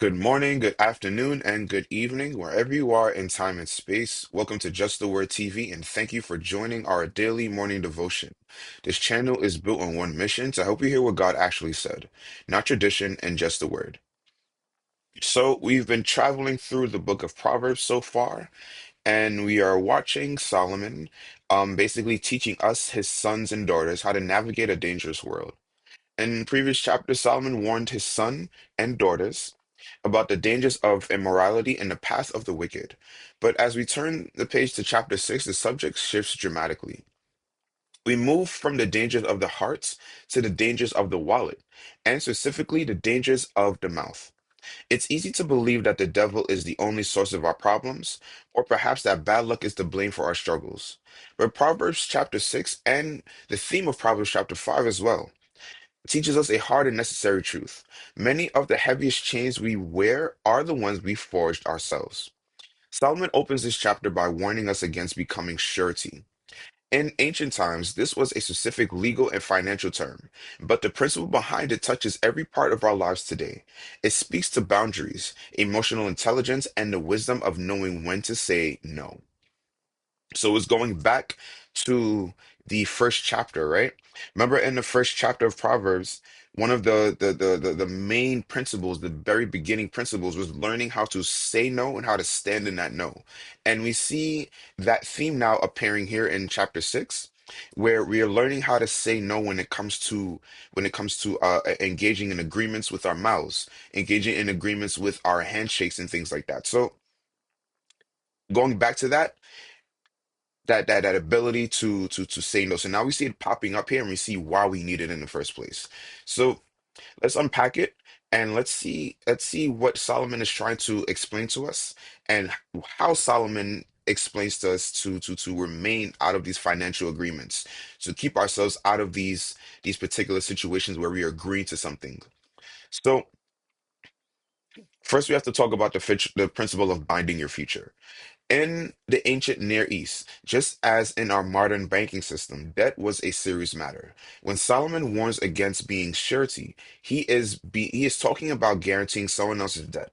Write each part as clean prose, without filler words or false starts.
Good morning, good afternoon, and good evening, wherever you are in time and space. Welcome to Just the Word TV, and thank you for joining our daily morning devotion. This channel is built on one mission to help you hear what God actually said, not tradition and just the word. So, we've been traveling through the book of Proverbs so far, and we are watching Solomon, basically teaching us, his sons and daughters, how to navigate a dangerous world. In previous chapters, Solomon warned his son and daughters about the dangers of immorality and the path of the wicked. But as we turn the page to chapter 6, the subject shifts dramatically. We move from the dangers of the heart to the dangers of the wallet, and specifically the dangers of the mouth. It's easy to believe that the devil is the only source of our problems, or perhaps that bad luck is to blame for our struggles. But Proverbs chapter 6 and the theme of Proverbs chapter 5 as well teaches us a hard and necessary truth. Many of the heaviest chains we wear are the ones we forged ourselves. Solomon opens this chapter by warning us against becoming surety. In ancient times, this was a specific legal and financial term, but the principle behind it touches every part of our lives today. It speaks to boundaries, emotional intelligence, and the wisdom of knowing when to say no. So it's going back to the first chapter, right? Remember in the first chapter of Proverbs, one of the main principles, the very beginning principles was learning how to say no and how to stand in that no. And we see that theme now appearing here in chapter 6, where we are learning how to say no when it comes to engaging in agreements with our mouths, engaging in agreements with our handshakes and things like that. So going back to that ability to say no. So now we see it popping up here and we see why we need it in the first place. So let's unpack it and let's see what Solomon is trying to explain to us and how Solomon explains to us to remain out of these financial agreements, to keep ourselves out of these particular situations where we are agreeing to something. So first we have to talk about the principle of binding your future. In the ancient Near East, just as in our modern banking system, debt was a serious matter. When Solomon warns against being surety, he is talking about guaranteeing someone else's debt.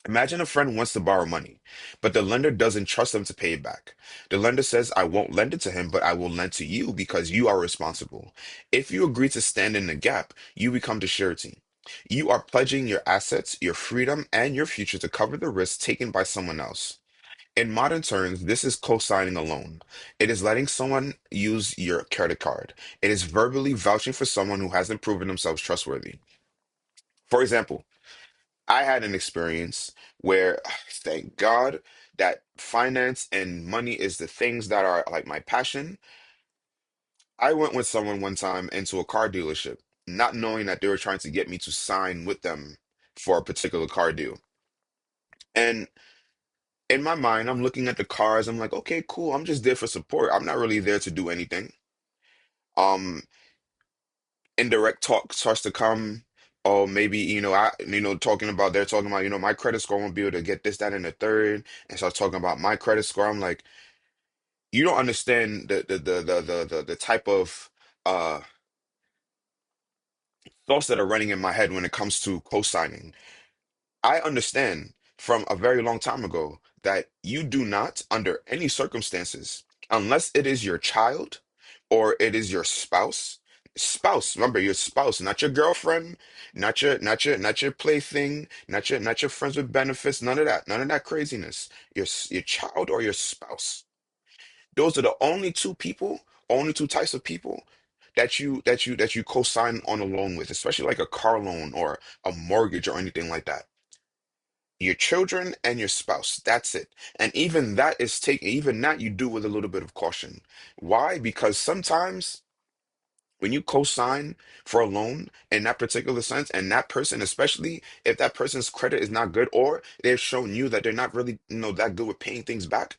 Imagine a friend wants to borrow money, but the lender doesn't trust them to pay it back. The lender says, I won't lend it to him, but I will lend to you because you are responsible. If you agree to stand in the gap, you become the surety. You are pledging your assets, your freedom, and your future to cover the risk taken by someone else. In modern terms, this is co-signing a loan. It is letting someone use your credit card. It is verbally vouching for someone who hasn't proven themselves trustworthy. For example, I had an experience where, thank God, that finance and money is the things that are like my passion. I went with someone one time into a car dealership, not knowing that they were trying to get me to sign with them for a particular car deal. And in my mind, I'm looking at the cars. I'm like, okay, cool. I'm just there for support. I'm not really there to do anything. Um, Indirect talk starts to come. Oh, maybe, talking about they're talking about, my credit score won't be able to get this, that, and the third, and start talking about my credit score. I'm like, you don't understand the type of thoughts that are running in my head when it comes to co-signing. I understand from a very long time ago that you do not, under any circumstances, unless it is your child or it is your spouse, remember your spouse, not your girlfriend, not your plaything, not your friends with benefits, none of that craziness. Your child or your spouse. Those are the only two people, only two types of people that you co-sign on a loan with, especially like a car loan or a mortgage or anything like that. Your children and your spouse. That's it. And even that is taken, even that you do with a little bit of caution. Why? Because sometimes when you co-sign for a loan in that particular sense, and that person, especially if that person's credit is not good, or they've shown you that they're not really, that good with paying things back,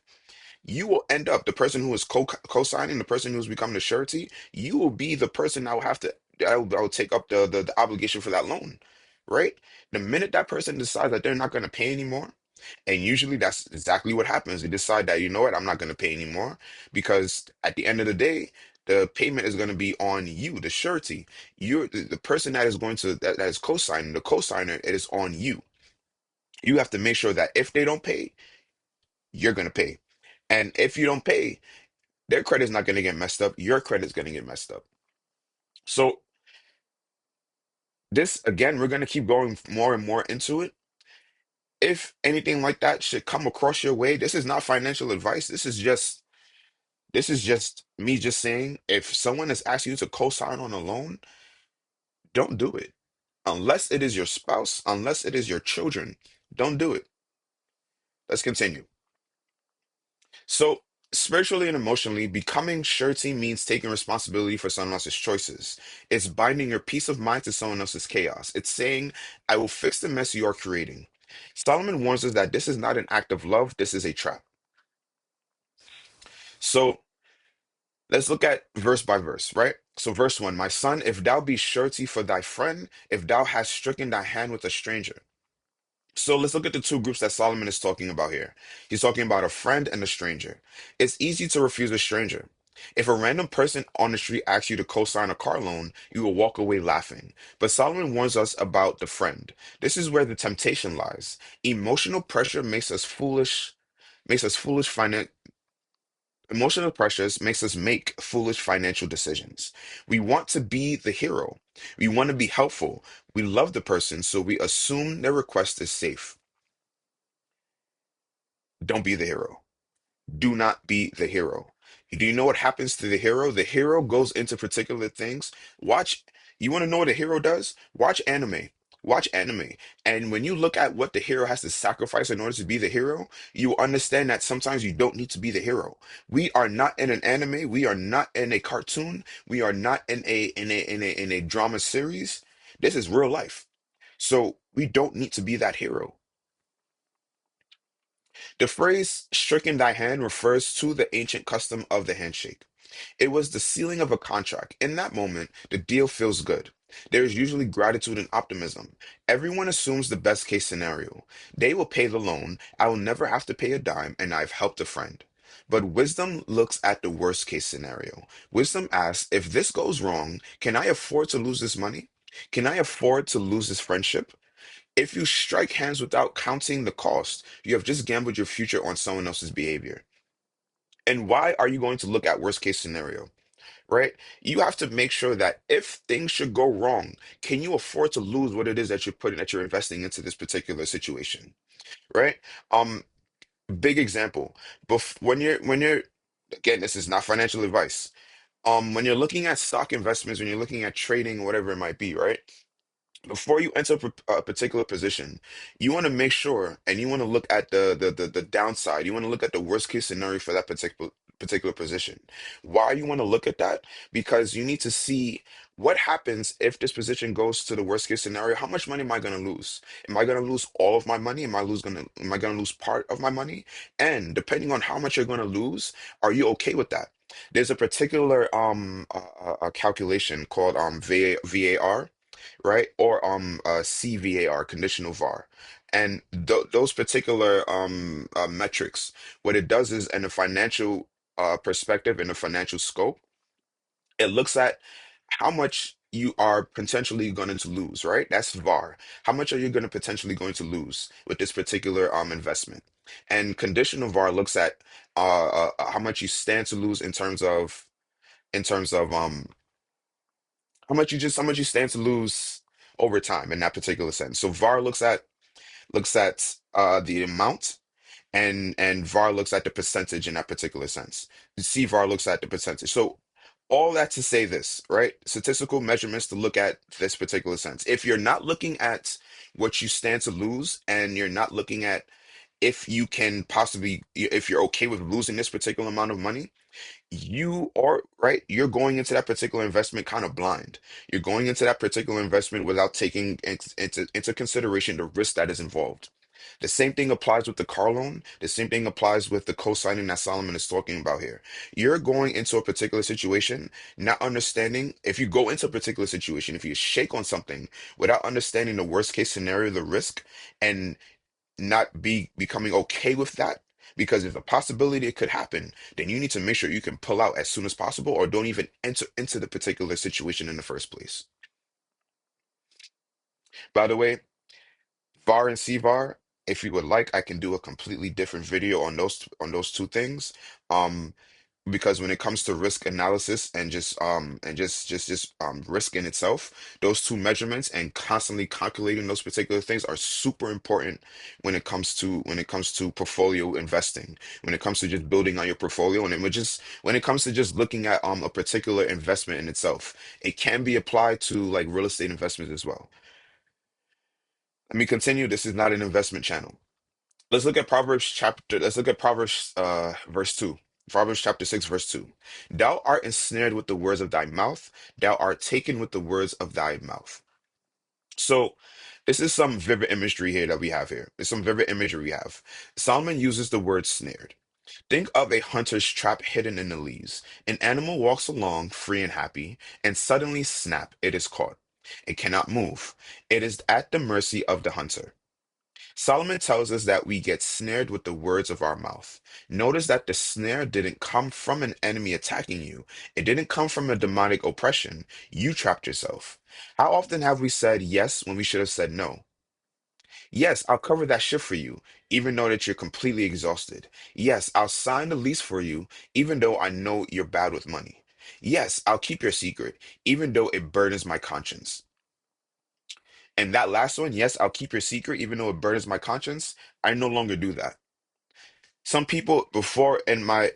you will end up the person who is co-signing, the person who's becoming the surety, you will be the person that will have to that will take up the obligation for that loan, right? The minute that person decides that they're not going to pay anymore, and usually that's exactly what happens. They decide that, you know what, I'm not going to pay anymore because at the end of the day, the payment is going to be on you, the surety. You're the person that is going to that is co-signing, the co-signer, it is on you. You have to make sure that if they don't pay, you're going to pay. And if you don't pay, their credit's not going to get messed up. Your credit's going to get messed up. So this, again, we're going to keep going more and more into it. If anything like that should come across your way, this is not financial advice. This is just me just saying if someone is asking you to co-sign on a loan, don't do it. Unless it is your spouse, unless it is your children, don't do it. Let's continue. So, spiritually and emotionally, becoming surety means taking responsibility for someone else's choices. It's binding your peace of mind to someone else's chaos. It's saying, I will fix the mess you are creating. Solomon warns us that this is not an act of love, this is a trap. So, let's look at verse by verse, right? So, verse 1, my son, if thou be surety for thy friend, if thou hast stricken thy hand with a stranger. So let's look at the two groups that Solomon is talking about here. He's talking about a friend and a stranger. It's easy to refuse a stranger. If a random person on the street asks you to co-sign a car loan, you will walk away laughing. But Solomon warns us about the friend. This is where the temptation lies. Emotional pressure makes us foolish finan emotional pressures makes us make foolish financial decisions. We want to be the hero. We want to be helpful. We love the person, so we assume their request is safe. Don't be the hero. Do not be the hero. Do you know what happens to the hero? The hero goes into particular things. Watch, you want to know what a hero does? Watch anime. Watch anime. And when you look at what the hero has to sacrifice in order to be the hero, you will understand that sometimes you don't need to be the hero. We are not in an anime. We are not in a cartoon. We are not in a drama series. This is real life. So we don't need to be that hero. The phrase stricken thy hand refers to the ancient custom of the handshake. It was the sealing of a contract. In that moment, the deal feels good. There is usually gratitude and optimism. Everyone assumes the best case scenario. They will pay the loan. I will never have to pay a dime, and I've helped a friend. But wisdom looks at the worst case scenario. Wisdom asks, if this goes wrong, can I afford to lose this money? Can I afford to lose this friendship? If you strike hands without counting the cost, you have just gambled your future on someone else's behavior. And why are you going to look at worst case scenario, right? You have to make sure that if things should go wrong, can you afford to lose what it is that you're investing into this particular situation, right? Um, Big example. When you're again, this is not financial advice. When you're looking at stock investments, when you're looking at trading, whatever it might be, right? Before you enter a particular position, you want to make sure and you want to look at the downside. You want to look at the worst case scenario for that particular position. Why you want to look at that? Because you need to see what happens if this position goes to the worst case scenario. How much money am I going to lose? Am I going to lose all of my money? Am I going to lose part of my money? And depending on how much you're going to lose, are you okay with that? There's a particular calculation called VAR, right? Or CVAR, conditional VAR. And those particular metrics, what it does is in a financial perspective, in a financial scope, it looks at how much you are potentially going to lose, right? That's VAR. How much are you going to potentially going to lose with this particular investment? And conditional VAR looks at how much you stand to lose in terms of how much you stand to lose over time in that particular sense. So VAR looks at the amount, and VAR looks at the percentage in that particular sense. CVAR looks at the percentage. So all that to say this, right? Statistical measurements to look at this particular sense. If you're not looking at what you stand to lose, and you're not looking at if you can possibly, if you're okay with losing this particular amount of money, you are right. You're going into that particular investment kind of blind. You're going into that particular investment without taking into consideration the risk that is involved. The same thing applies with the car loan. The same thing applies with the co-signing that Solomon is talking about here. You're going into a particular situation, not understanding if you go into a particular situation, if you shake on something without understanding the worst case scenario, the risk, and not becoming okay with that, because if a possibility it could happen, then you need to make sure you can pull out as soon as possible, or don't even enter into the particular situation in the first place. By the way, VAR and CVAR. If you would like, I can do a completely different video on those two things. Um, because when it comes to risk analysis and just risk in itself, those two measurements and constantly calculating those particular things are super important when it comes to portfolio investing, when it comes to just building on your portfolio, and when it comes to just looking at a particular investment in itself. It can be applied to like real estate investments as well. Let me continue. This is not an investment channel. Let's look at Proverbs verse 2. Proverbs chapter 6, verse 2. Thou art ensnared with the words of thy mouth, thou art taken with the words of thy mouth. So this is some vivid imagery here that we have here. It's some vivid imagery we have. Solomon uses the word snared. Think of a hunter's trap hidden in the leaves. An animal walks along free and happy, and suddenly snap, it is caught. It cannot move. It is at the mercy of the hunter. Solomon tells us that we get snared with the words of our mouth. Notice that the snare didn't come from an enemy attacking you. It didn't come from a demonic oppression. You trapped yourself. How often have we said yes when we should have said no? Yes, I'll cover that shift for you, even though that you're completely exhausted. Yes, I'll sign the lease for you, even though I know you're bad with money. Yes, I'll keep your secret, even though it burdens my conscience. And that last one, yes, I'll keep your secret, even though it burdens my conscience. I no longer do that. Some people before in my,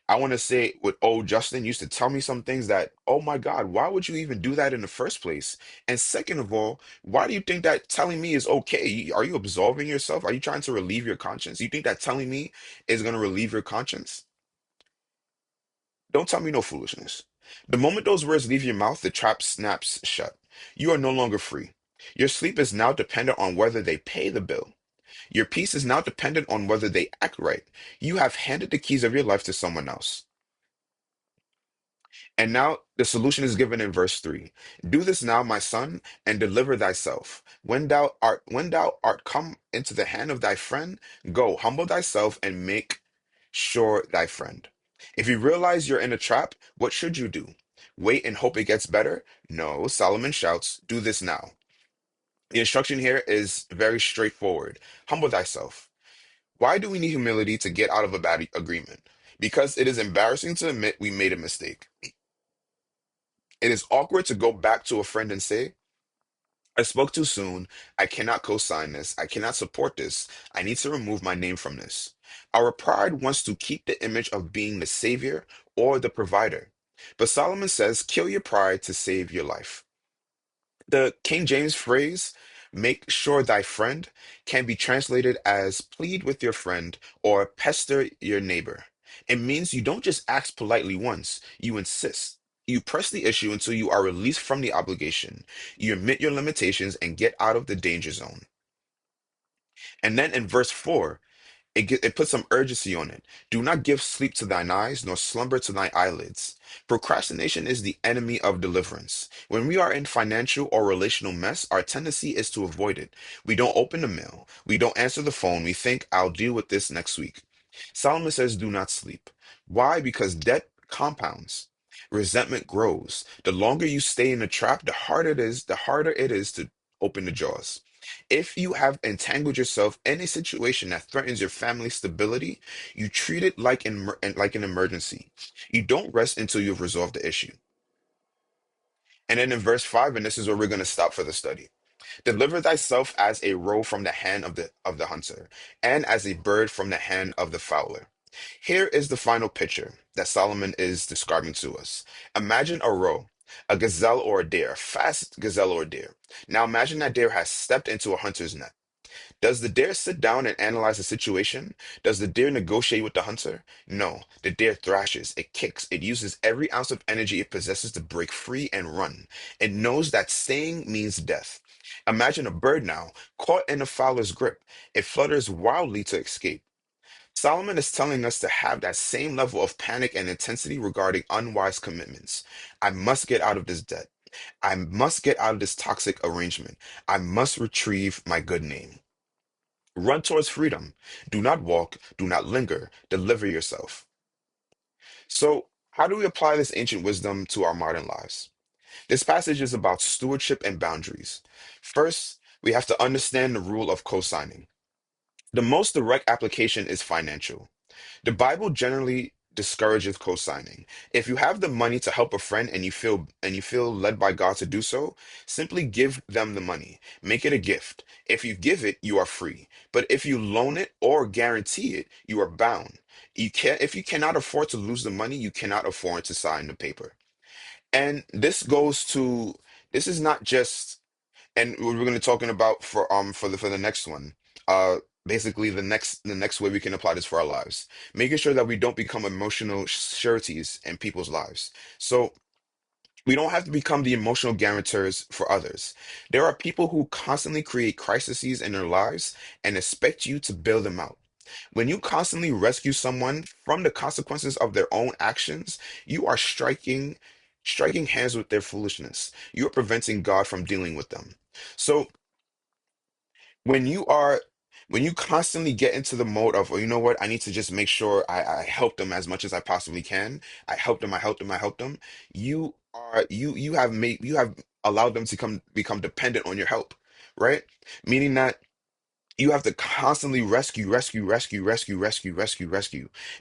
I want to say with old Justin used to tell me some things that, oh my God, why would you even do that in the first place? And second of all, why do you think that telling me is okay? Are you absolving yourself? Are you trying to relieve your conscience? You think that telling me is going to relieve your conscience? Don't tell me no foolishness. The moment those words leave your mouth, the trap snaps shut. You are no longer free. Your sleep is now dependent on whether they pay the bill. Your peace is now dependent on whether they act right. You have handed the keys of your life to someone else. And now the solution is given in verse 3. Do this now, my son, and deliver thyself. When thou art come into the hand of thy friend, go, humble thyself and make sure thy friend. If you realize you're in a trap, what should you do? Wait and hope it gets better? No, Solomon shouts, do this now. The instruction here is very straightforward. Humble thyself. Why do we need humility to get out of a bad agreement? Because it is embarrassing to admit we made a mistake. It is awkward to go back to a friend and say, I spoke too soon. I cannot co sign this. I cannot support this. I need to remove my name from this. Our pride wants to keep the image of being the savior or the provider. But Solomon says, kill your pride to save your life. The King James phrase, make sure thy friend, can be translated as plead with your friend or pester your neighbor. It means you don't just ask politely once, you insist. You press the issue until you are released from the obligation. You admit your limitations and get out of the danger zone. And then in verse 4, it puts some urgency on it. Do not give sleep to thine eyes, nor slumber to thy eyelids. Procrastination is the enemy of deliverance. When we are in financial or relational mess, our tendency is to avoid it. We don't open the mail. We don't answer the phone. We think, I'll deal with this next week. Solomon says, do not sleep. Why? Because debt compounds. Resentment grows. The longer you stay in the trap, the harder it is to open the jaws. If you have entangled yourself in a situation that threatens your family's stability, you treat it like an emergency. You don't rest until you've resolved the issue. And then in verse 5, and this is where we're going to stop for the study. Deliver thyself as a roe from the hand of the hunter, and as a bird from the hand of the fowler. Here is the final picture that Solomon is describing to us. Imagine a roe, a gazelle or a deer, a fast gazelle or deer. Now imagine that deer has stepped into a hunter's net. Does the deer sit down and analyze the situation? Does the deer negotiate with the hunter? No. The deer thrashes, it kicks, it uses every ounce of energy it possesses to break free and run. It knows that staying means death. Imagine a bird now, caught in a fowler's grip. It flutters wildly to escape. Solomon is telling us to have that same level of panic and intensity regarding unwise commitments. I must get out of this debt. I must get out of this toxic arrangement. I must retrieve my good name. Run towards freedom. Do not walk. Do not linger. Deliver yourself. So, how do we apply this ancient wisdom to our modern lives? This passage is about stewardship and boundaries. First, we have to understand the rule of co signing. The most direct application is financial. The Bible generally discourages co-signing. If you have the money to help a friend and you feel led by God to do so, simply give them the money. Make it a gift. If you give it, you are free. But if you loan it or guarantee it, you are bound. You can't if you cannot afford to lose the money, you cannot afford to sign the paper. And this is not just, and we're going to be talking about for the next one. Basically the next way we can apply this for our lives, making sure that we don't become emotional sureties in people's lives. So we don't have to become the emotional guarantors for others. There are people who constantly create crises in their lives and expect you to bail them out. When you constantly rescue someone from the consequences of their own actions, you are striking hands with their foolishness. You are preventing God from dealing with them. So when you are when you constantly get into the mode of, oh, you know what, I need to just make sure I help them as much as I possibly can. I help them. You have allowed them to become dependent on your help, right? Meaning that you have to constantly rescue.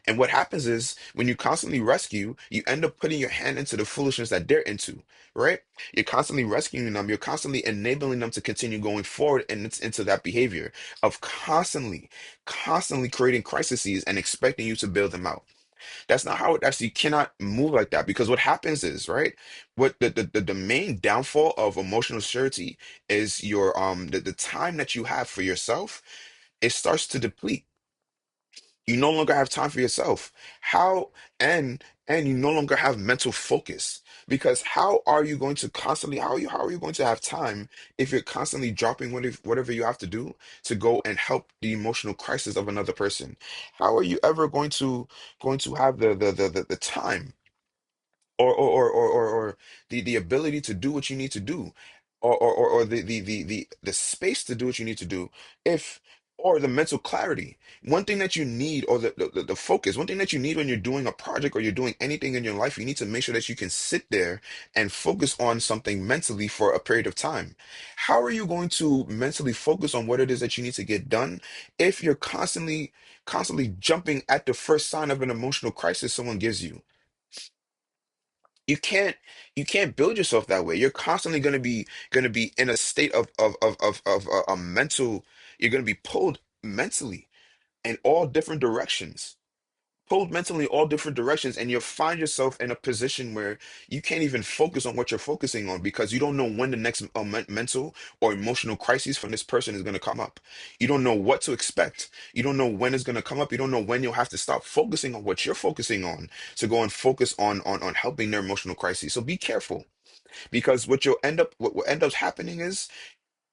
And what happens is when you constantly rescue, you end up putting your hand into the foolishness that they're into, right? You're constantly rescuing them, you're constantly enabling them to continue going forward and it's into that behavior of constantly creating crises and expecting you to bail them out. That's not how it actually, you cannot move like that because what happens is, right? What the main downfall of emotional surety is the time that you have for yourself, it starts to deplete. You no longer have time for yourself. How and you no longer have mental focus because how are you going to have time if you're constantly dropping whatever you have to do to go and help the emotional crisis of another person? How are you ever going to have the time or the ability to do what you need to do or the space to do what you need to do if or the mental clarity, one thing that you need, or the focus, one thing that you need when you're doing a project or you're doing anything in your life, you need to make sure that you can sit there and focus on something mentally for a period of time. How are you going to mentally focus on what it is that you need to get done if you're constantly jumping at the first sign of an emotional crisis someone gives you? you can't you can't build yourself that way. You're constantly going to be in a state of a mental, you're going to be pulled mentally in all different directions, and you'll find yourself in a position where you can't even focus on what you're focusing on because you don't know when the next mental or emotional crisis from this person is going to come up. You don't know what to expect. You don't know when it's going to come up. You don't know when you'll have to stop focusing on what you're focusing on to go and focus on helping their emotional crisis. So be careful because what end up happening is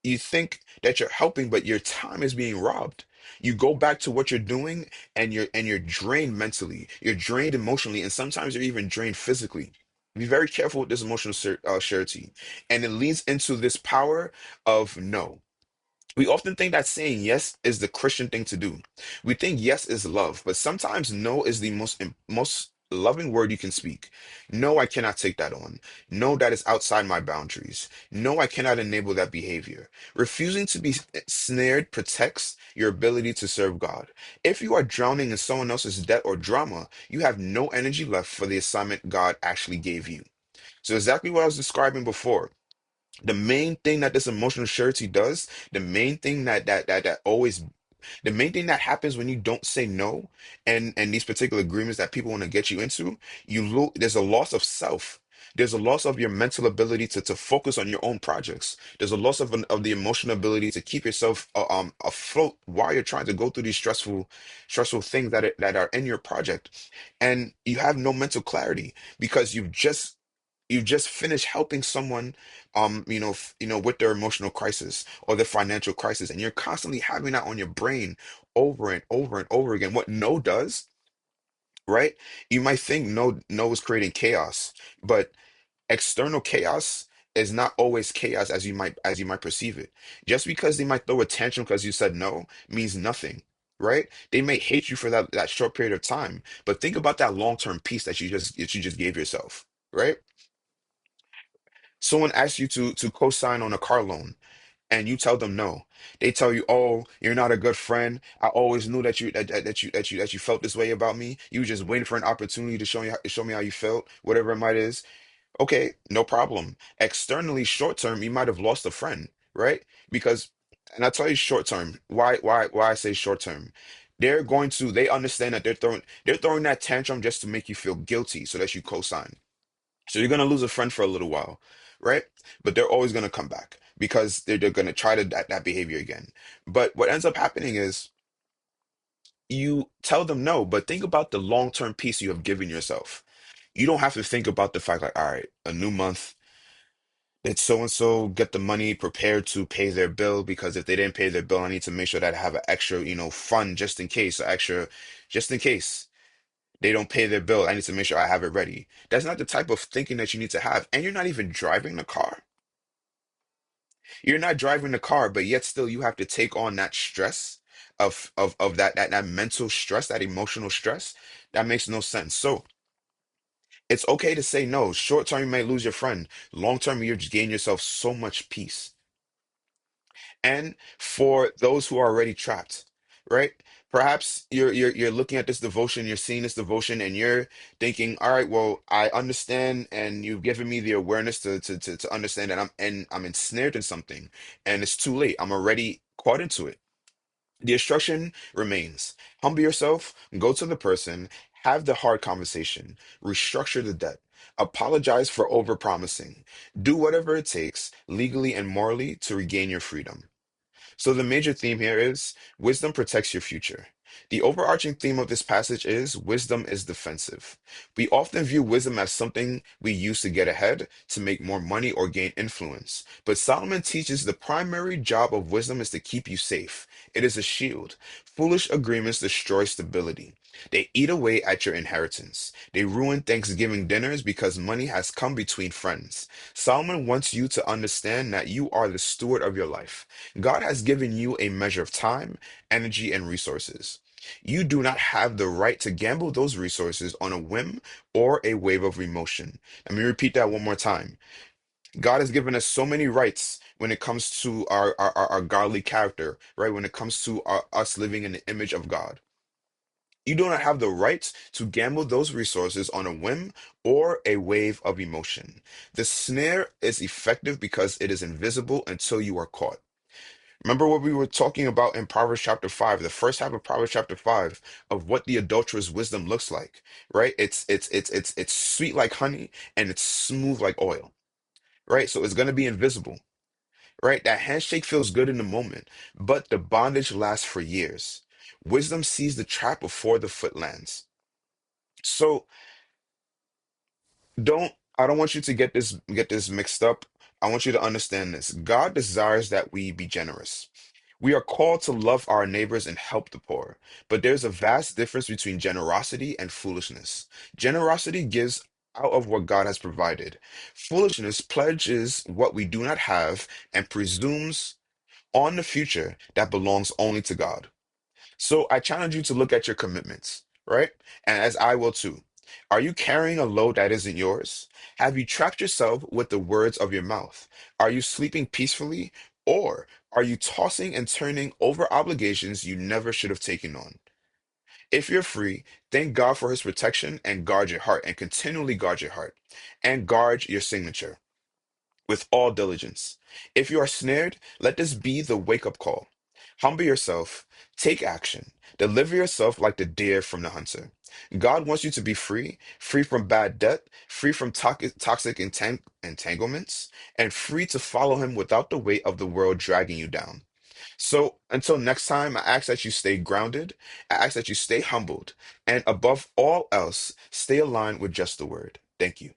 you think that you're helping, but your time is being robbed. You go back to what you're doing and you're drained mentally, you're drained emotionally, and sometimes you're even drained physically. Be very careful with this emotional surety. And it leads into this power of no. We often think that saying yes is the Christian thing to do. We think yes is love, but sometimes no is the most loving word you can speak. No, I cannot take that on. No, that is outside my boundaries. No, I cannot enable that behavior. Refusing to be snared protects your ability to serve God. If you are drowning in someone else's debt or drama, you have no energy left for the assignment God actually gave you. So exactly what I was describing before, the main thing that this emotional surety does, the main thing that happens when you don't say no, and these particular agreements that people want to get you into, there's a loss of self. There's a loss of your mental ability to focus on your own projects. There's a loss of the emotional ability to keep yourself afloat while you're trying to go through these stressful things that are in your project, and you have no mental clarity because you've just finished helping someone with their emotional crisis or their financial crisis, and you're constantly having that on your brain over and over and over again. What no does, right? You might think no is creating chaos, but external chaos is not always chaos as you might perceive it. Just because they might throw a tantrum because you said no means nothing. Right? They may hate you for that short period of time, but think about that long-term peace that you just gave yourself, right? Someone asks you to co-sign on a car loan. and you tell them no. They tell you, "Oh, you're not a good friend. I always knew that you felt this way about me. You were just waiting for an opportunity to show me how you felt, whatever it might is." Okay, no problem. Externally, short term, you might have lost a friend, right? Because, and I'll tell you short term, why I say short term. They understand that they're throwing that tantrum just to make you feel guilty so that you co-sign. So you're gonna lose a friend for a little while, right? But they're always gonna come back because they're gonna try that behavior again. But what ends up happening is you tell them no, but think about the long-term peace you have given yourself. You don't have to think about the fact like, all right, a new month, did so and so get the money prepared to pay their bill? Because if they didn't pay their bill, I need to make sure that I have an extra, fund just in case, or extra just in case they don't pay their bill. I need to make sure I have it ready. That's not the type of thinking that you need to have. And you're not even driving the car. You're not driving the car, but yet still you have to take on that stress of that mental stress, that emotional stress. That makes no sense. So it's okay to say no. Short term, you may lose your friend. Long term, you just gain yourself so much peace. And for those who are already trapped, right? Perhaps you're looking at this devotion, you're seeing this devotion, and you're thinking, all right, well, I understand, and you've given me the awareness to understand that I'm ensnared in something, and it's too late. I'm already caught into it. The instruction remains. Humble yourself, go to the person, have the hard conversation, restructure the debt, apologize for overpromising, do whatever it takes legally and morally to regain your freedom. So the major theme here is wisdom protects your future. The overarching theme of this passage is wisdom is defensive. We often view wisdom as something we use to get ahead, to make more money, or gain influence. But Solomon teaches the primary job of wisdom is to keep you safe. It is a shield. Foolish agreements destroy stability. They eat away at your inheritance. They ruin Thanksgiving dinners because money has come between friends. Solomon wants you to understand that you are the steward of your life. God has given you a measure of time, energy, and resources. You do not have the right to gamble those resources on a whim or a wave of emotion. Let me repeat that one more time. God has given us so many rights when it comes to our godly character, right? When it comes to us living in the image of God. You do not have the right to gamble those resources on a whim or a wave of emotion. The snare is effective because it is invisible until you are caught. Remember what we were talking about in Proverbs chapter 5, the first half of Proverbs chapter 5 of what the adulterous wisdom looks like, right? It's sweet like honey and it's smooth like oil, right? So it's going to be invisible, right? That handshake feels good in the moment, but the bondage lasts for years. Wisdom sees the trap before the foot lands. So don't I don't want you to get this mixed up. I want you to understand this. God desires that we be generous. We are called to love our neighbors and help the poor, but there's a vast difference between generosity and foolishness. Generosity gives out of what God has provided. Foolishness pledges what we do not have and presumes on the future that belongs only to God. So I challenge you to look at your commitments, right? And as I will too. Are you carrying a load that isn't yours? Have you trapped yourself with the words of your mouth? Are you sleeping peacefully? Or are you tossing and turning over obligations you never should have taken on? If you're free, thank God for his protection and guard your heart and continually guard your heart and guard your signature with all diligence. If you are snared, let this be the wake up call. Humble yourself, take action, deliver yourself like the deer from the hunter. God wants you to be free, free from bad debt, free from toxic entanglements, and free to follow him without the weight of the world dragging you down. So until next time, I ask that you stay grounded, I ask that you stay humbled, and above all else, stay aligned with just the word. Thank you.